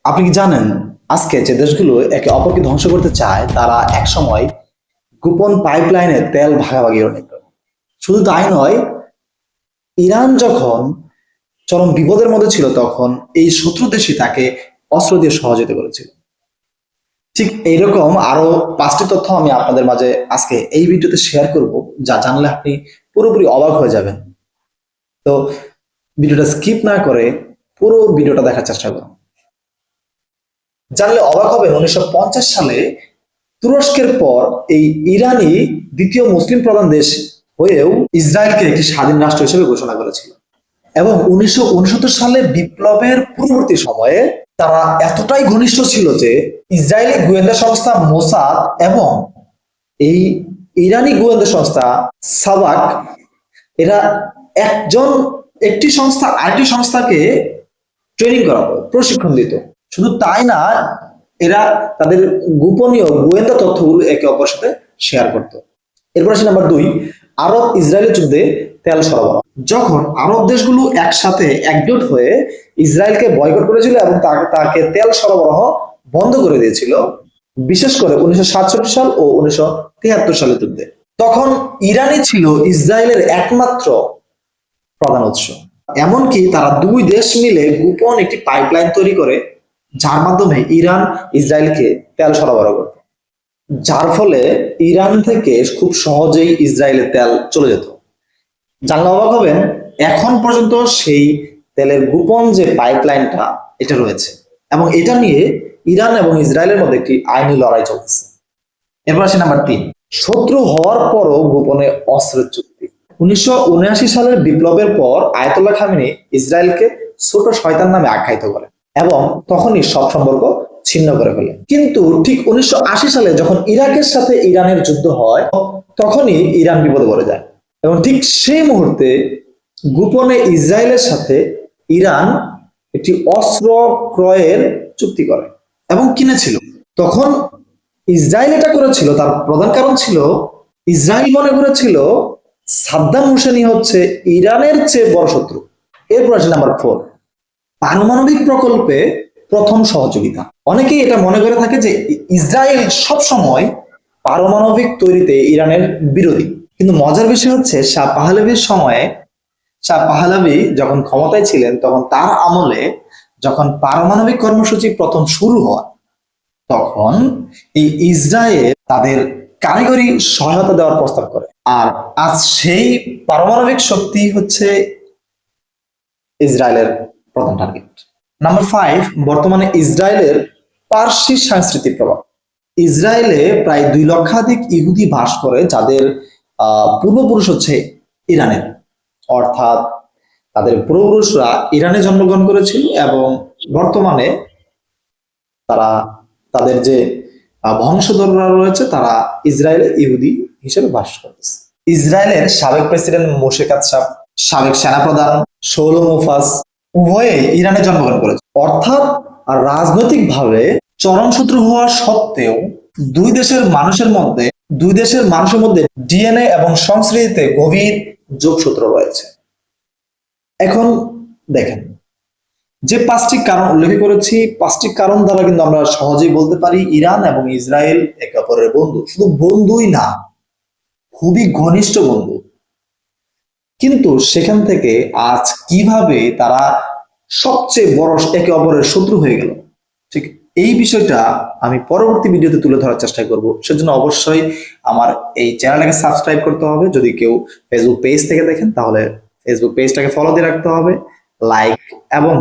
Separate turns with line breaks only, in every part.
আপনি কি জানেন আজকে যে দেশগুলো একে অপরকে ধ্বংস করতে চায় তারা একসময় গোপন পাইপলাইনে তেল ভাগাভাগি করে নিত। শুধু তাই নয়, ইরান যখন চরম বিপদের মধ্যে ছিল তখন এই শত্রু দেশই তাকে অস্ত্র দিয়ে সহযোগিতা করেছিল। ঠিক এইরকম আরো 5টি তথ্য আমি আপনাদের মাঝে আজকে এই ভিডিওতে শেয়ার করব, যা জানলে আপনি পুরোপুরি অবাক হয়ে যাবেন। তো ভিডিওটা স্কিপ না করে পুরো ভিডিওটা দেখার চেষ্টা করুন। জানলে অবাক হবেন, 1950 সালে তুরস্কের পর এই ইরানই দ্বিতীয় মুসলিম প্রধান দেশ হয়েও ইসরায়েলকে একটি স্বাধীন রাষ্ট্র হিসেবে ঘোষণা করেছিল। এবং 1969 সালে বিপ্লবের পূর্ববর্তী সময়ে তারা এতটাই ঘনিষ্ঠ ছিল যে ইসরায়েলি গোয়েন্দা সংস্থা মোসাদ এবং এই ইরানি গোয়েন্দা সংস্থা সাবাক, এরা একটি সংস্থা আরেকটি সংস্থাকে ট্রেনিং করাতো, প্রশিক্ষণ দিত। শুধু তাই না, এরা তাদের গোপনীয় গোয়েন্দা তথ্যগুলো একে অপরের সাথে শেয়ার করত। এরপর আসে নাম্বার 2, আরব ইসরায়েলের যুদ্ধে তেল সরবরাহ। যখন আরব দেশগুলো একসাথে একজোট হয়ে ইসরায়েলকে বয়কট করেছিল এবং তাকে তেল সরবরাহ বন্ধ করে দিয়েছিল, বিশেষ করে 1967 সাল ও 1973 সালের যুদ্ধে, তখন ইরানই ছিল ইসরায়েলের একমাত্র প্রধান উৎস। এমনকি তারা দুই দেশ মিলে গোপন একটি পাইপলাইন তৈরি করে যার মাধ্যমে ইরান ইসরায়েলকে তেল সরবরাহ করত, যার ফলে ইরান থেকে খুব সহজেই ইসরায়েলের তেল চলে যেত। জানলে অবাক হবেন, এখন পর্যন্ত সেই তেলের গোপন যে পাইপলাইনটা এটা রয়েছে এবং এটা নিয়ে ইরান এবং ইসরায়েলের মধ্যে একটি আইনি লড়াই চলতেছে। এরপর আসে নাম্বার 3, শত্রু হওয়ার পরও গোপনে অস্ত্রের চুক্তি। 1979 সালের বিপ্লবের পর আয়াতুল্লাহ খামেনি ইসরায়েলকে ছোট শয়তান নামে আখ্যায়িত করে এবং তখনই সব সম্পর্ক ছিন্ন করে ফেলে। কিন্তু ঠিক 1980 সালে যখন ইরাকের সাথে ইরানের যুদ্ধ হয়, তখনই ইরান বিপদে পড়ে যায় এবং ঠিক সেই মুহূর্তে গোপনে ইসরায়েলের সাথে ইরান একটি অস্ত্র ক্রয়ের চুক্তি করে এবং কিনেছিল। তখন ইসরায়েল এটা করেছিল, তার প্রধান কারণ ছিল ইসরায়েল মনে করেছিল সাদ্দাম হোসেনই হচ্ছে ইরানের চেয়ে বড় শত্রু। এরপর আসে নাম্বার 4, পারমাণবিক প্রকল্পে প্রথম সহযোগিতা। অনেকেই এটা মনে করে থাকে যে ইসরায়েল সব সময় পারমাণবিক তৈরিতে ইরানের বিরোধী, কিন্তু মজার বিষয় হচ্ছে শাহ পাহলাভির সময়ে, শাহ পাহলাভি যখন ক্ষমতায় ছিলেন তখন তার আমলে যখন পারমাণবিক কর্মসূচি প্রথম শুরু হয়, তখন এই ইসরায়েল তাদের কারিগরি সহায়তা দেওয়ার প্রস্তাব করে। আর আজ সেই পারমাণবিক শক্তি হচ্ছে ইসরায়েলের প্রধান টার্গেট। নাম্বার 5, বর্তমানে ইসরায়েলের পার্সি সাংস্কৃতিক প্রভাব। ইসরায়েলে প্রায় 2 লক্ষাধিক ইহুদি বাস করে, যাদের পূর্বপুরুষ হচ্ছে ইরানের, অর্থাৎ তাদের পূর্বপুরুষরা ইরানে জন্মগ্রহণ করেছিল এবং বর্তমানে তারা তাদের যে বংশধররা রয়েছে তারা ইসরায়েলে ইহুদি হিসেবে বাস করতেছে। ইসরায়েলের সাবেক প্রেসিডেন্ট মোশে কাতসাব, সাবেক সেনাপ্রধান শৌলো মোফাস উভয়ে ইরানে জন্মগ্রহণ করেছে। অর্থাৎ রাজনৈতিকভাবে চরম শত্রু হওয়া সত্ত্বেও দুই দেশের মানুষের মধ্যে ডিএনএ এবং সংস্কৃতিতে গভীর যোগসূত্র রয়েছে। এখন দেখেন, যে 5টি কারণ উল্লেখ করেছি, 5টি কারণ দ্বারা কিন্তু আমরা সহজেই বলতে পারি ইরান এবং ইসরায়েল একে অপরের বন্ধু। শুধু বন্ধুই না, খুবই ঘনিষ্ঠ বন্ধু। কিন্তু সেখান থেকে আজ কিভাবে তারা সবচেয়ে বড় একে অপরের শত্রু হয়ে গেল, ঠিক এই বিষয়টা আমি পরবর্তী ভিডিওতে তুলে ধরার চেষ্টা করব। সেজন্য অবশ্যই আমার এই চ্যানেলটাকে সাবস্ক্রাইব করতে হবে। যদি কেউ ফেসবুক পেজ থেকে দেখেন তাহলে ফেসবুক পেজটাকে ফলো দিয়ে রাখতে হবে, লাইক এবং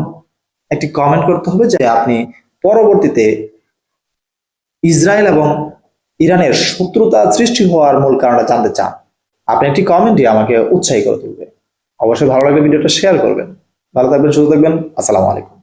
একটি কমেন্ট করতে হবে যে আপনি পরবর্তীতে ইসরায়েল এবং ইরানের শত্রুতা সৃষ্টি হওয়ার মূল কারণটা জানতে চান। আপনি একটি কমেন্টই আমাকে উৎসাহী করে তুলবে। অবশ্যই ভালো লাগলে ভিডিওটা শেয়ার করবেন। ভালো থাকবেন, সুস্থ থাকবেন। আসসালামু আলাইকুম।